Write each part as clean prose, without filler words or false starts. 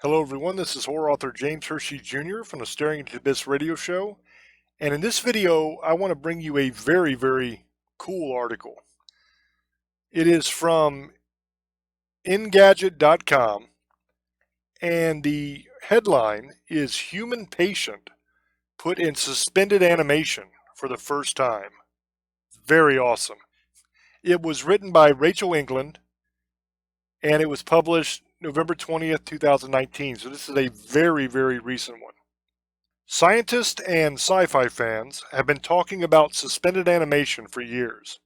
Hello, everyone. This is horror author James Hershey Jr. from the Staring into the Abyss radio show. And in this video, I want to bring you a very, very cool article. It is from Engadget.com, and the headline is Human Patient Put in Suspended Animation for the First Time. Very awesome. It was written by Rachel England, and it was published November 20th, 2019. So this is a very, very recent one. Scientists and sci-fi fans have been talking about suspended animation for years.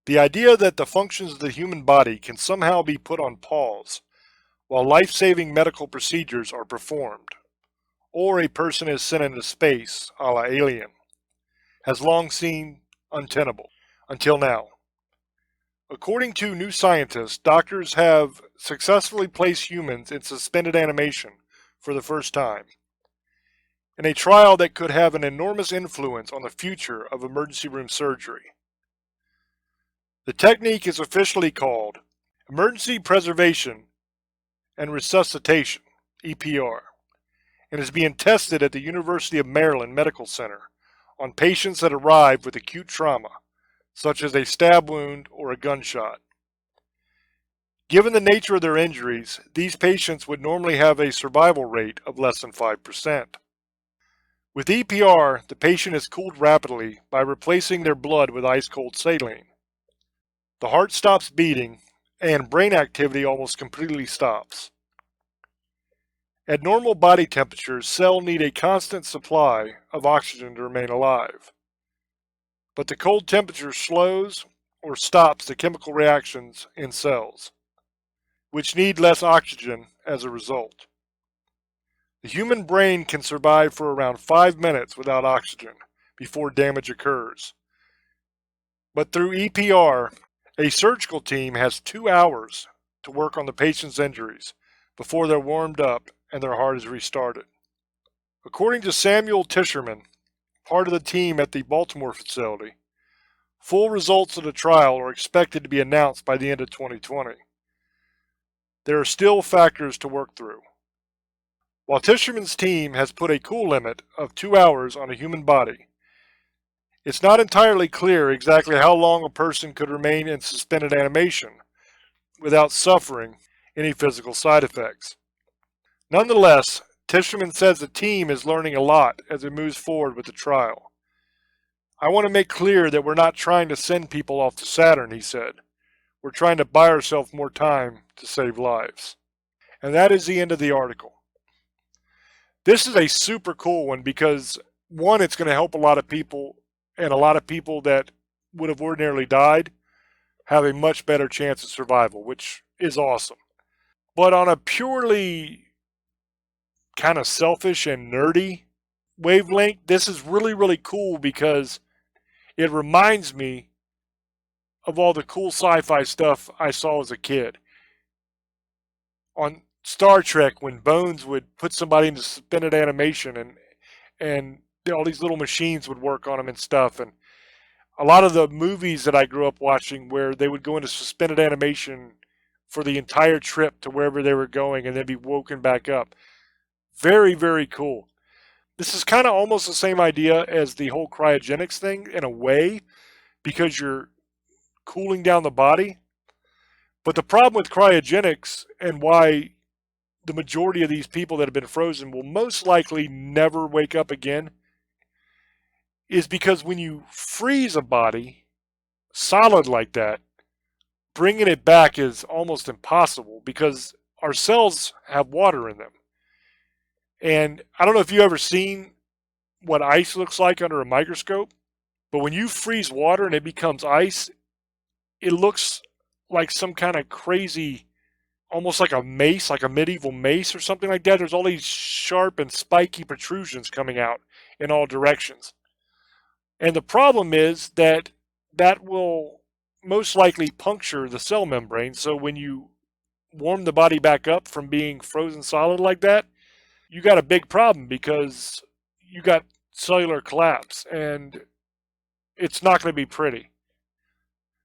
The idea that the functions of the human body can somehow be put on pause while life-saving medical procedures are performed, or a person is sent into space, a la Alien, has long seemed untenable, until now. According to New Scientist, doctors have successfully placed humans in suspended animation for the first time, in a trial that could have an enormous influence on the future of emergency room surgery. The technique is officially called Emergency Preservation and Resuscitation, EPR, and is being tested at the University of Maryland Medical Center on patients that arrive with acute trauma, such as a stab wound or a gunshot. Given the nature of their injuries, these patients would normally have a survival rate of less than 5%. With EPR, the patient is cooled rapidly by replacing their blood with ice-cold saline. The heart stops beating, and brain activity almost completely stops. At normal body temperatures, cells need a constant supply of oxygen to remain alive. But the cold temperature slows or stops the chemical reactions in cells, which need less oxygen as a result. The human brain can survive for around 5 minutes without oxygen before damage occurs. But through EPR, a surgical team has 2 hours to work on the patient's injuries before they're warmed up and their heart is restarted. According to Samuel Tischerman, part of the team at the Baltimore facility, full results of the trial are expected to be announced by the end of 2020. There are still factors to work through. While Tischerman's team has put a cool limit of 2 hours on a human body, it's not entirely clear exactly how long a person could remain in suspended animation without suffering any physical side effects. Nonetheless, Tischerman says the team is learning a lot as it moves forward with the trial. I want to make clear that we're not trying to send people off to Saturn, he said. We're trying to buy ourselves more time to save lives. And that is the end of the article. This is a super cool one because, one, it's going to help a lot of people, and a lot of people that would have ordinarily died have a much better chance of survival, which is awesome. But on a purely kind of selfish and nerdy wavelength, this is really, really cool because it reminds me of all the cool sci-fi stuff I saw as a kid. On Star Trek, when Bones would put somebody into suspended animation and all these little machines would work on them and stuff, and a lot of the movies that I grew up watching where they would go into suspended animation for the entire trip to wherever they were going and then be woken back up. Very, very cool. This is kind of almost the same idea as the whole cryogenics thing in a way, because you're cooling down the body. But the problem with cryogenics, and why the majority of these people that have been frozen will most likely never wake up again, is because when you freeze a body solid like that, bringing it back is almost impossible because our cells have water in them. And I don't know if you've ever seen what ice looks like under a microscope, but when you freeze water and it becomes ice, it looks like some kind of crazy, almost like a mace, like a medieval mace or something like that. There's all these sharp and spiky protrusions coming out in all directions. And the problem is that that will most likely puncture the cell membrane. So when you warm the body back up from being frozen solid like that, you got a big problem because you got cellular collapse, and it's not going to be pretty.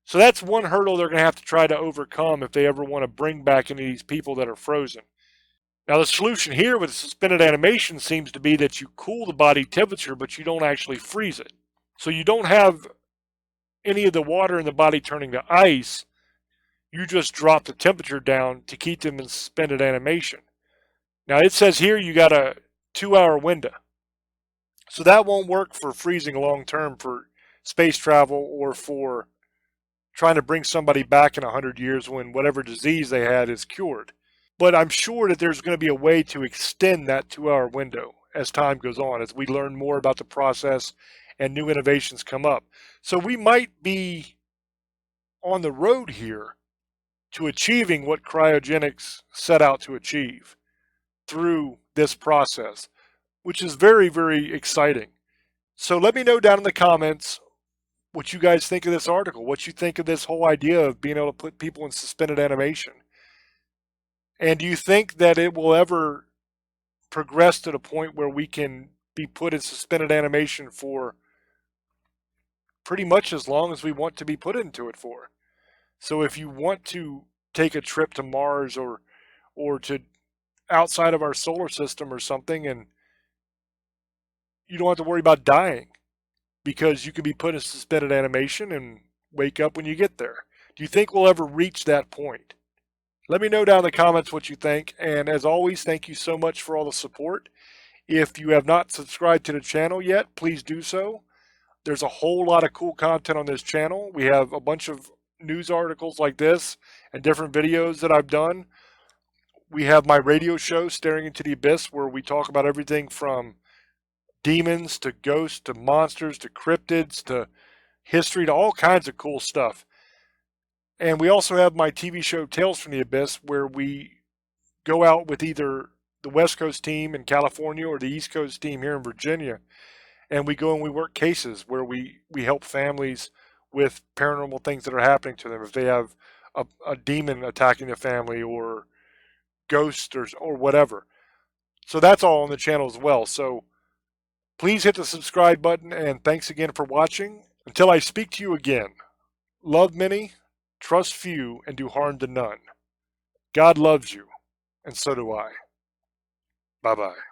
So that's one hurdle they're going to have to try to overcome if they ever want to bring back any of these people that are frozen. Now the solution here with suspended animation seems to be that you cool the body temperature, but you don't actually freeze it. So you don't have any of the water in the body turning to ice. You just drop the temperature down to keep them in suspended animation. Now it says here you got a 2-hour window. So that won't work for freezing long term for space travel or for trying to bring somebody back in 100 years when whatever disease they had is cured. But I'm sure that there's going to be a way to extend that 2-hour window as time goes on, as we learn more about the process and new innovations come up. So we might be on the road here to achieving what cryogenics set out to achieve through this process, which is very, very exciting. So let me know down in the comments what you guys think of this article, what you think of this whole idea of being able to put people in suspended animation. And do you think that it will ever progress to the point where we can be put in suspended animation for pretty much as long as we want to be put into it for? So if you want to take a trip to Mars or to outside of our solar system or something, and you don't have to worry about dying because you can be put in suspended animation and wake up when you get there. Do you think we'll ever reach that point? Let me know down in the comments what you think. And as always, thank you so much for all the support. If you have not subscribed to the channel yet, please do so. There's a whole lot of cool content on this channel. We have a bunch of news articles like this and different videos that I've done. We have my radio show, Staring into the Abyss, where we talk about everything from demons to ghosts to monsters to cryptids to history to all kinds of cool stuff. And we also have my TV show, Tales from the Abyss, where we go out with either the West Coast team in California or the East Coast team here in Virginia. And we go and we work cases where we help families with paranormal things that are happening to them. If they have a demon attacking the family or ghosts or whatever. So that's all on the channel as well. So please hit the subscribe button, and thanks again for watching. Until I speak to you again, love many, trust few, and do harm to none. God loves you, and so do I. Bye-bye.